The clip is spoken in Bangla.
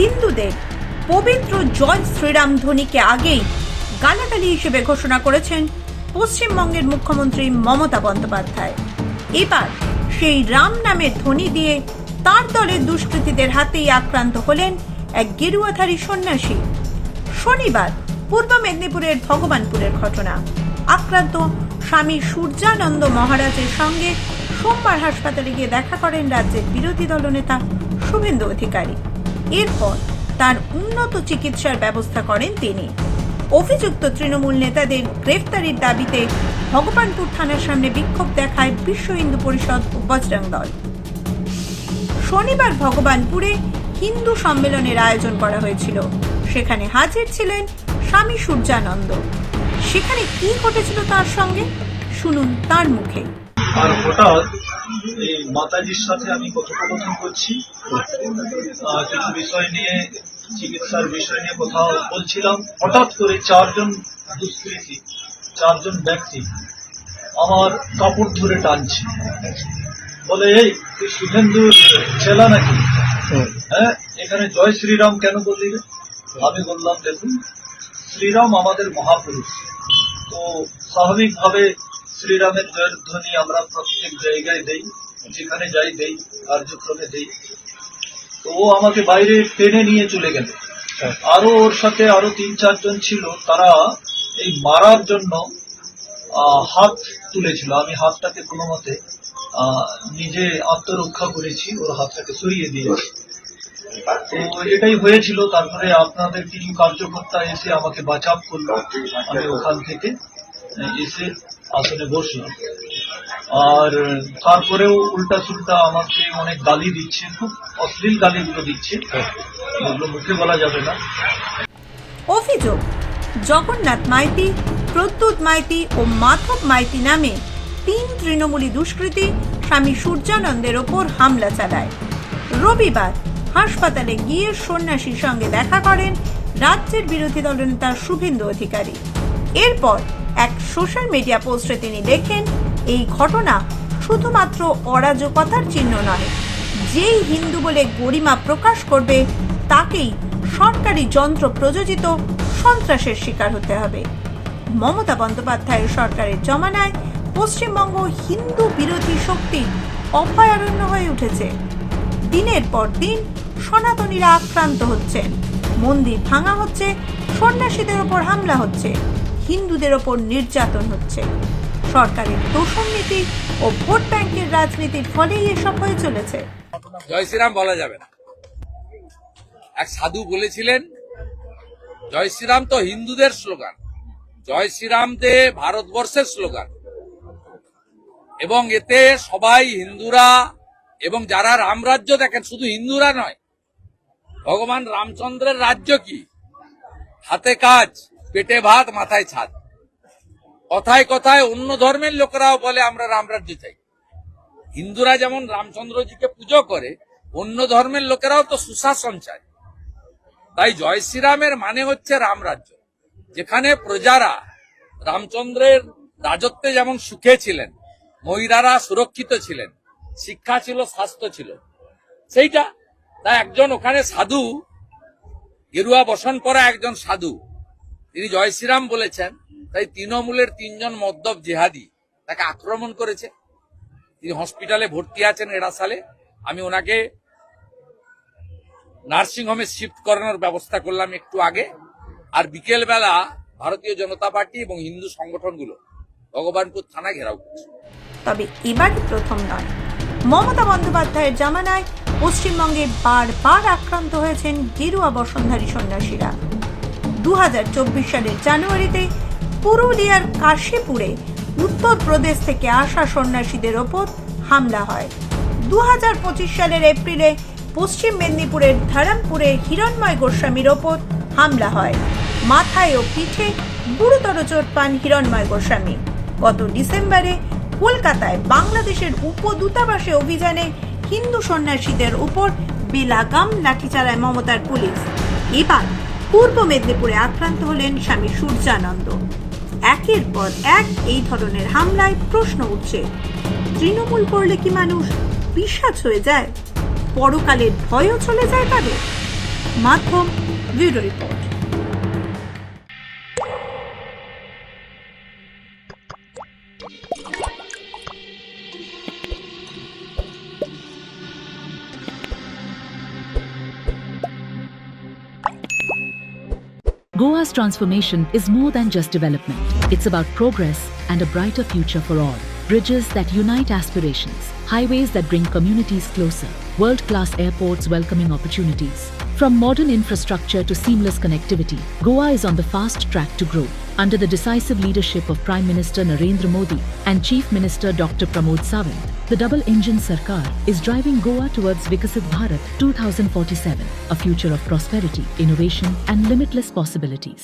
হিন্দুদের পবিত্র জয় শ্রীরাম ধ্বনিকে আগেই গালাগালি হিসেবে ঘোষণা করেছেন পশ্চিমবঙ্গের মুখ্যমন্ত্রী মমতা বন্দ্যোপাধ্যায়। এবার সেই রাম নামের ধ্বনি দিয়ে তার দলের দুষ্কৃতীদের হাতেই আক্রান্ত হলেন এক গেরুয়াধারী সন্ন্যাসী। শনিবার পূর্ব মেদিনীপুরের ভগবানপুরের ঘটনা। আক্রান্ত স্বামী সূর্যানন্দ মহারাজের সঙ্গে সোমবার হাসপাতালে গিয়ে দেখা করেন রাজ্যের বিরোধী দলনেতা শুভেন্দু অধিকারী। এরপর তার উন্নত চিকিৎসার ব্যবস্থা করেন তিনি। অভিযুক্ত তৃণমূল নেতাদের গ্রেফতারির দাবিতে ভগবানপুর থানার সামনে বিক্ষোভ দেখায় বিশ্ব হিন্দু পরিষদ ও বজরং দল। শনিবার ভগবানপুরে হিন্দু সম্মেলনের আয়োজন করা হয়েছিল। সেখানে হাজির ছিলেন স্বামী সূর্যানন্দ। সেখানে কি ঘটেছিল তার সঙ্গে, শুনুন তার মুখে। আর হঠাৎ এই মাতাজির সাথে আমি কথোপকথন করছি, কিছু বিষয় নিয়ে, চিকিৎসার বিষয় নিয়ে কথা বলছিলাম। হঠাৎ করে চারজন ব্যক্তি আমার কাপড় ধরে টানছে, বলে এই তুই শুভেন্দুর ছেলা নাকি? হ্যাঁ, এখানে জয় শ্রীরাম কেন বললি? আমি বললাম দেখুন, শ্রীরাম আমাদের মহাপুরুষ, তো স্বাভাবিকভাবে শ্রীরামের জয়ের ধ্বনি আমরা প্রত্যেক জায়গায় দেই, যেখানে যাই দেই, কার্যক্রমে দেই। তো ও আমাকে বাইরে টেনে নিয়ে চলে গেল। আরো ওর সাথে আরো 3-4 জন ছিল, তারা এই মারার জন্য হাত তুলেছিল। আমি হাতটাকে কোনো মতে নিজে আত্মরক্ষা করেছি, ওর হাতটাকে সরিয়ে দিয়েছি। তো এটাই হয়েছিল। তারপরে আপনাদের কিছু কার্যকর্তা এসে আমাকে বাঁচাও করলো। আমি ওখান থেকে এসে আসনে বসলাম। আর তারপরেও উল্টা সুল্টা আমাকে অনেক গালি দিচ্ছে, খুব অশ্লীল গালিগুলো দিচ্ছে, এগুলো মুখে বলা যাবে না। অভিযোগ, জগন্নাথ মাইতি, প্রদ্যুৎ মাইতি ও মাধব মাইতি নামে 3 তৃণমূলী দুষ্কৃতী স্বামী সূর্যানন্দের ওপর হামলা চালায়। রবিবার হাসপাতালে গিয়ে সন্ন্যাসীর সঙ্গে দেখা করেন রাজ্যের বিরোধী দলনেতা শুভেন্দু অধিকারী। এরপর এক সোশ্যাল মিডিয়া পোস্টে তিনি লেখেন, এই ঘটনা শুধুমাত্র অরাজকতার চিহ্ন নয়, যেই হিন্দু বলে গরিমা প্রকাশ করবে তাকেই সরকারি যন্ত্র প্রযোজিত সন্ত্রাসের শিকার হতে হবে। মমতা বন্দ্যোপাধ্যায়ের সরকারের জমানায় পশ্চিমবঙ্গ হিন্দু বিরোধী শক্তির অভয়ারণ্য হয়ে উঠেছে। দিনের পর দিন সনাতনীরা আক্রান্ত হচ্ছেন, মন্দির ভাঙা হচ্ছে, সন্ন্যাসীদের ওপর হামলা হচ্ছে, হিন্দুদের ওপর নির্যাতন হচ্ছে। সরকারের দোষণ নীতি ও ভোট ব্যাংকের রাজনীতির ফলেই এসব হয়ে চলেছে। জয় শ্রীরাম বলা যাবে না। এক সাধু বলেছিলেন, জয় শ্রীরাম তো হিন্দুদের স্লোগান, জয় শ্রীরাম দে ভারতবর্ষের স্লোগান, এবং এতে সবাই হিন্দুরা এবং যারা রামরাজ্য দেখেন, শুধু হিন্দুরা নয়, ভগবান রামচন্দ্রের রাজ্য কি, হাতে কাজ, পেটে ভাত, মাথায় ছাদ। কথায় কথায় অন্য ধর্মের লোকেরাও বলে আমরা রামরাজ্য চাই। হিন্দুরা যেমন রামচন্দ্রজিকে পুজো করে, অন্য ধর্মের লোকেরাও তো সুশাসন চায়। তাই জয় শ্রীরামের মানে হচ্ছে রামরাজ্য, যেখানে প্রজারা রামচন্দ্রের রাজত্বে যেমন সুখে ছিলেন, মহিলারা সুরক্ষিত ছিলেন, শিক্ষা ছিল, স্বাস্থ্য ছিল, সেইটা। তাই একজন ওখানে সাধু, গেরুয়া বসন পরা একজন সাধু, তিনি জয় শ্রীরাম বলেছেন। তাই তৃণমূলের 3 জন মদ্যপ জেহাদি তাকে আক্রমণ করেছে। তিনি হসপিটালে ভর্তি আছেন এড়াসালে। আমি ওনাকে নার্সিংহোমে শিফট করানোর ব্যবস্থা করলাম একটু আগে। আর বিকেল বেলা ভারতীয় জনতা পার্টি এবং হিন্দু সংগঠনগুলো ভগবানপুর থানা ঘেরাও করছে। তবে এবারই প্রথম নয়, মমতা বন্দ্যোপাধ্যায়ের জামানায় পশ্চিমবঙ্গে বারবার আক্রান্ত হয়েছেন গেরুয়া বসনধারী সন্ন্যাসীরা। 2024 সালের জানুয়ারিতে পুরুলিয়ার কাশীপুরে উত্তরপ্রদেশ থেকে আসা সন্ন্যাসীদের ওপর হামলা হয়। 2025 সালের এপ্রিলে পশ্চিম মেদিনীপুরের ধরমপুরে হিরণময় গোস্বামীর ওপর হামলা হয়। মাথায় ও পিঠে গুরুতর চোট পান হিরণময় গোস্বামী। গত ডিসেম্বরে কলকাতায় বাংলাদেশের উপদূতাবাসে অভিযানে হিন্দু সন্ন্যাসীদের উপর বেলাগাম লাঠি চালায় মমতার পুলিশ। এবার পূর্ব মেদিনীপুরে আক্রান্ত হলেন স্বামী সূর্যানন্দ। একের পর এক এই ধরনের হামলায় প্রশ্ন উঠছে, তৃণমূল করলে কি মানুষ পিশাচ হয়ে যায়? পরকালের ভয়ও চলে যায় তাদের? মাধ্যম bureau report. Goa's transformation is more than just development. It's about progress and a brighter future for all. Bridges that unite aspirations, highways that bring communities closer, world-class airports welcoming opportunities. From modern infrastructure to seamless connectivity, Goa is on the fast track to grow. Under the decisive leadership of Prime Minister Narendra Modi and Chief Minister Dr. Pramod Sawant, the double-engine Sarkar is driving Goa towards Vikasit Bharat 2047, a future of prosperity, innovation and limitless possibilities.